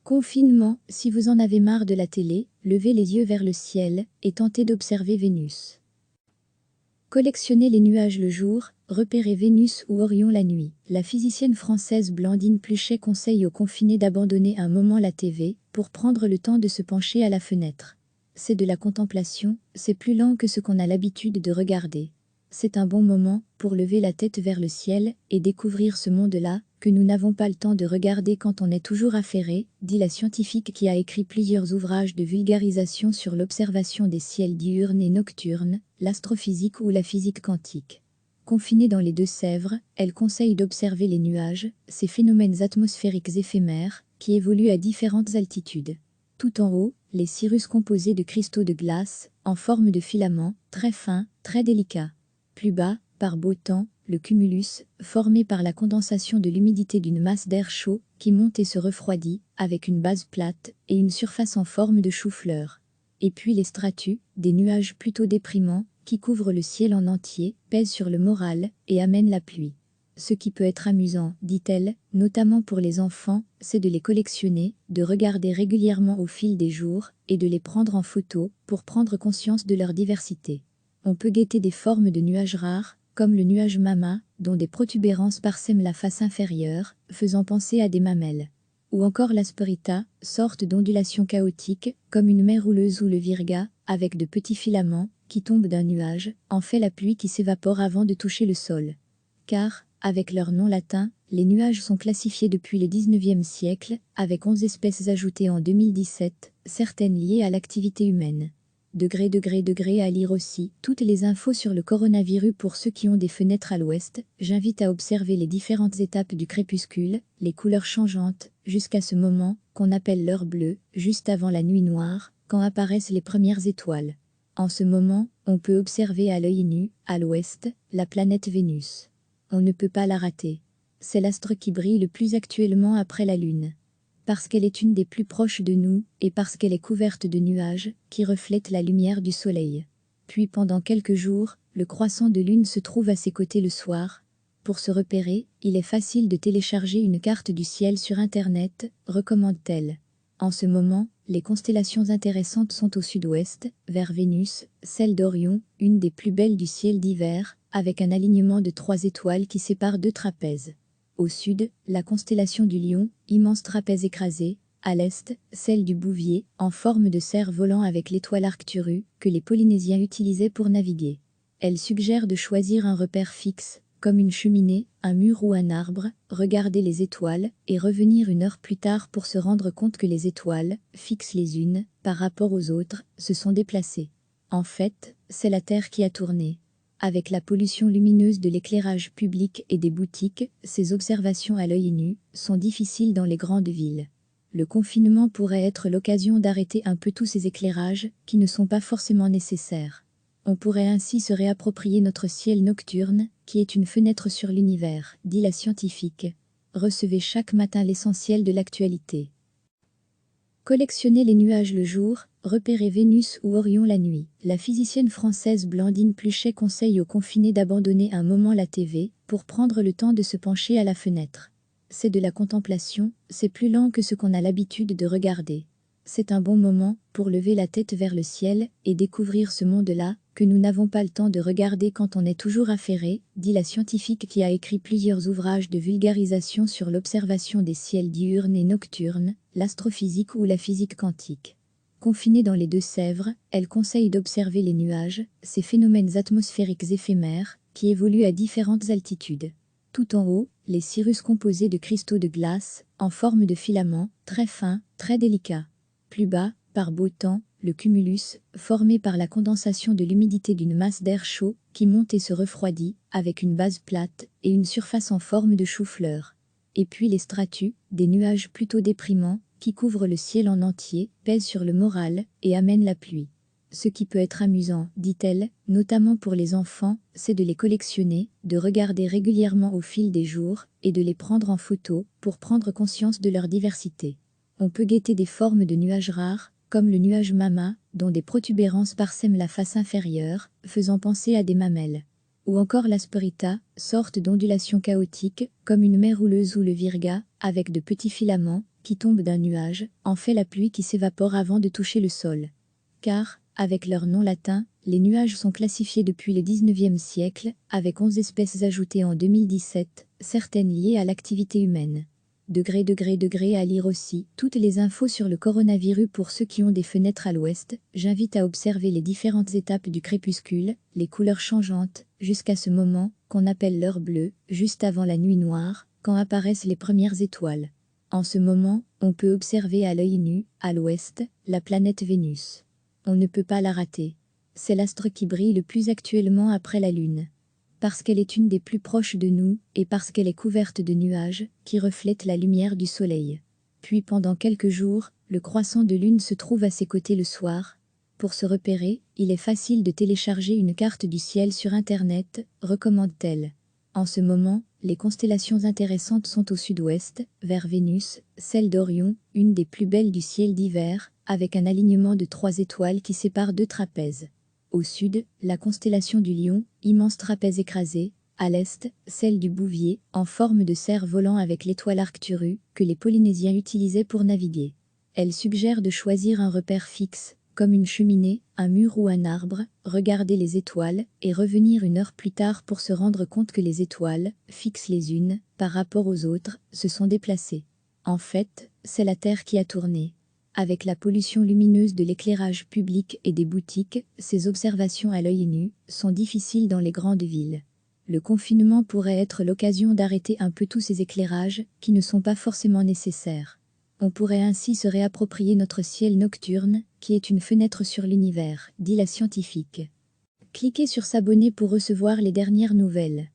Confinement, si vous en avez marre de la télé, levez les yeux vers le ciel et tentez d'observer Vénus. Collectionnez les nuages le jour, repérez Vénus ou Orion la nuit. La physicienne française Blandine Pluchet conseille aux confinés d'abandonner un moment la TV pour prendre le temps de se pencher à la fenêtre. C'est de la contemplation, c'est plus lent que ce qu'on a l'habitude de regarder. C'est un bon moment pour lever la tête vers le ciel et découvrir ce monde-là que nous n'avons pas le temps de regarder quand on est toujours affairé, dit la scientifique qui a écrit plusieurs ouvrages de vulgarisation sur l'observation des ciels diurnes et nocturnes, l'astrophysique ou la physique quantique. Confinée dans les Deux-Sèvres, elle conseille d'observer les nuages, ces phénomènes atmosphériques éphémères qui évoluent à différentes altitudes. Tout en haut, les cirrus composés de cristaux de glace, en forme de filaments, très fins, très délicats. Plus bas, par beau temps, le cumulus, formé par la condensation de l'humidité d'une masse d'air chaud qui monte et se refroidit, avec une base plate et une surface en forme de chou-fleur. Et puis les stratus, des nuages plutôt déprimants, qui couvrent le ciel en entier, pèsent sur le moral et amènent la pluie. Ce qui peut être amusant, dit-elle, notamment pour les enfants, c'est de les collectionner, de regarder régulièrement au fil des jours et de les prendre en photo pour prendre conscience de leur diversité. On peut guetter des formes de nuages rares, comme le nuage mama, dont des protubérances parsèment la face inférieure, faisant penser à des mamelles. Ou encore l'asperita, sorte d'ondulation chaotique, comme une mer houleuse ou le virga, avec de petits filaments, qui tombent d'un nuage, en fait la pluie qui s'évapore avant de toucher le sol. Car, avec leur nom latin, les nuages sont classifiés depuis le 19e siècle, avec 11 espèces ajoutées en 2017, certaines liées à l'activité humaine. Degré à lire aussi. Toutes les infos sur le coronavirus pour ceux qui ont des fenêtres à l'ouest. J'invite à observer les différentes étapes du crépuscule, les couleurs changeantes, jusqu'à ce moment, qu'on appelle l'heure bleue, juste avant la nuit noire, quand apparaissent les premières étoiles. En ce moment, on peut observer à l'œil nu, à l'ouest, la planète Vénus. On ne peut pas la rater. C'est l'astre qui brille le plus actuellement après la Lune. Parce qu'elle est une des plus proches de nous, et parce qu'elle est couverte de nuages, qui reflètent la lumière du soleil. Puis pendant quelques jours, le croissant de lune se trouve à ses côtés le soir. Pour se repérer, il est facile de télécharger une carte du ciel sur Internet, recommande-t-elle. En ce moment, les constellations intéressantes sont au sud-ouest, vers Vénus, celle d'Orion, une des plus belles du ciel d'hiver, avec un alignement de 3 étoiles qui sépare 2 trapèzes. Au sud, la constellation du Lion, immense trapèze écrasé. À l'est, celle du Bouvier, en forme de cerf volant avec l'étoile Arcturus, que les Polynésiens utilisaient pour naviguer. Elle suggère de choisir un repère fixe, comme une cheminée, un mur ou un arbre, regarder les étoiles, et revenir une heure plus tard pour se rendre compte que les étoiles, fixes les unes, par rapport aux autres, se sont déplacées. En fait, c'est la Terre qui a tourné. Avec la pollution lumineuse de l'éclairage public et des boutiques, ces observations à l'œil nu sont difficiles dans les grandes villes. Le confinement pourrait être l'occasion d'arrêter un peu tous ces éclairages qui ne sont pas forcément nécessaires. On pourrait ainsi se réapproprier notre ciel nocturne, qui est une fenêtre sur l'univers, dit la scientifique. Recevez chaque matin l'essentiel de l'actualité. Collectionnez les nuages le jour, repérez Vénus ou Orion la nuit. La physicienne française Blandine Pluchet conseille aux confinés d'abandonner un moment la TV pour prendre le temps de se pencher à la fenêtre. C'est de la contemplation, c'est plus lent que ce qu'on a l'habitude de regarder. C'est un bon moment pour lever la tête vers le ciel et découvrir ce monde-là que nous n'avons pas le temps de regarder quand on est toujours affairé, dit la scientifique qui a écrit plusieurs ouvrages de vulgarisation sur l'observation des ciels diurnes et nocturnes, l'astrophysique ou la physique quantique. Confinée dans les Deux-Sèvres, elle conseille d'observer les nuages, ces phénomènes atmosphériques éphémères qui évoluent à différentes altitudes. Tout en haut, les cirrus composés de cristaux de glace, en forme de filaments, très fins, très délicats. Plus bas, par beau temps, le cumulus, formé par la condensation de l'humidité d'une masse d'air chaud qui monte et se refroidit, avec une base plate et une surface en forme de chou-fleur. Et puis les stratus, des nuages plutôt déprimants, qui couvrent le ciel en entier, pèsent sur le moral et amènent la pluie. Ce qui peut être amusant, dit-elle, notamment pour les enfants, c'est de les collectionner, de regarder régulièrement au fil des jours et de les prendre en photo pour prendre conscience de leur diversité. On peut guetter des formes de nuages rares, comme le nuage mama, dont des protubérances parsèment la face inférieure, faisant penser à des mamelles. Ou encore l'asperita, sorte d'ondulation chaotique, comme une mer houleuse ou le virga, avec de petits filaments, qui tombe d'un nuage, en fait la pluie qui s'évapore avant de toucher le sol. Car, avec leur nom latin, les nuages sont classifiés depuis le 19e siècle, avec 11 espèces ajoutées en 2017, certaines liées à l'activité humaine. Degré à lire aussi toutes les infos sur le coronavirus pour ceux qui ont des fenêtres à l'ouest. J'invite à observer les différentes étapes du crépuscule, les couleurs changeantes, jusqu'à ce moment, qu'on appelle l'heure bleue, juste avant la nuit noire, quand apparaissent les premières étoiles. En ce moment, on peut observer à l'œil nu, à l'ouest, la planète Vénus. On ne peut pas la rater. C'est l'astre qui brille le plus actuellement après la Lune. Parce qu'elle est une des plus proches de nous, et parce qu'elle est couverte de nuages, qui reflètent la lumière du soleil. Puis pendant quelques jours, le croissant de lune se trouve à ses côtés le soir. Pour se repérer, il est facile de télécharger une carte du ciel sur Internet, recommande-t-elle. En ce moment, les constellations intéressantes sont au sud-ouest, vers Vénus, celle d'Orion, une des plus belles du ciel d'hiver, avec un alignement de 3 étoiles qui sépare 2 trapèzes. Au sud, la constellation du Lion, immense trapèze écrasé. À l'est, celle du Bouvier, en forme de cerf-volant avec l'étoile Arcturus, que les Polynésiens utilisaient pour naviguer. Elle suggère de choisir un repère fixe, comme une cheminée, un mur ou un arbre, regarder les étoiles, et revenir une heure plus tard pour se rendre compte que les étoiles, fixes les unes, par rapport aux autres, se sont déplacées. En fait, c'est la Terre qui a tourné. Avec la pollution lumineuse de l'éclairage public et des boutiques, ces observations à l'œil nu sont difficiles dans les grandes villes. Le confinement pourrait être l'occasion d'arrêter un peu tous ces éclairages, qui ne sont pas forcément nécessaires. On pourrait ainsi se réapproprier notre ciel nocturne, qui est une fenêtre sur l'univers, dit la scientifique. Cliquez sur s'abonner pour recevoir les dernières nouvelles.